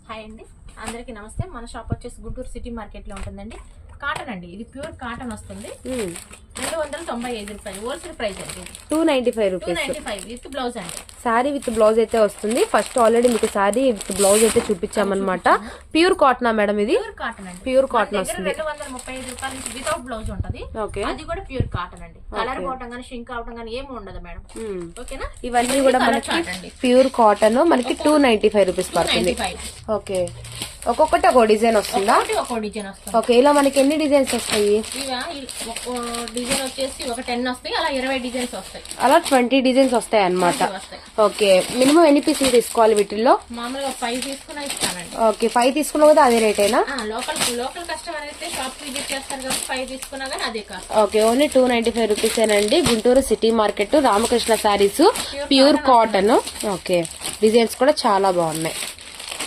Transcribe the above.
Hi అండి, అందరికీ నమస్తే. మన షాప్ వచ్చేసి గుంటూరు సిటీ మార్కెట్ లో ఉంటుందండి. కాటన్ అండి, ఇది ప్యూర్ కాటన్ వస్తుంది. 295 రూపాయలు హోల్సేల్ ప్రైస్ అండి. 295 రూపీస్ విత్ బ్లౌజ్ అండి. సారీ విత్ బ్లౌజ్ అయితే వస్తుంది. ఫస్ట్ ఆల్రెడీ మీకు సారీ విత్ బ్లౌజ్ అయితే చూపించామన్నమాట. ప్యూర్ కాటన్ మేడం, ఇది ప్యూర్ కాటన్ అండి. ప్యూర్ కాటన్ వస్తుంది. 235 రూపాయల నుంచి వితౌట్ బ్లౌజ్ ఉంటది. అది కూడా ప్యూర్ కాటన్ అండి. కలర్ పోవటం కానీ షింక్ అవటం కానీ ఏమి ఉండదు మేడం. ఓకేనా? ఇవన్నీ కూడా మనకి ప్యూర్ కాటన్, మనకి 295 రూపీస్ పడుతుంది. ఓకే, ఒక్కొక్కటి ఒక డిజైన్ వస్తుందా? ఒక డిజైన్ వస్తుంది. ఓకే, ఇలా మనకి ఎన్ని డిజైన్స్ వస్తాయి? డిజైన్ వచ్చేసి ఒక 10 వస్తాయి, అలా 20 డిజైన్స్ వస్తాయి, అలా 20 డిజైన్స్ వస్తాయి అన్నమాట. ఓకే, మినిమం ఎన్ని పీసులు తీసుకోవాలి వీటిల్లో? మామూలుగా 5 తీసుకున్నా ఇస్తానండి. ఓకే, 5 తీసుకున్నా కదా అదే రేటేనా? లోకల్ కస్టమర్ అయితే షాప్ విజిట్ చేస్తారు కాబట్టి 5 తీసుకున్నా కానీ అదే కాదు. ఓకే, ఓన్లీ 295 రూపీస్ ఏనండి. Guntur city market Ramakrishna saris pure cotton. Okay, designs కూడా చాలా బాగున్నాయి.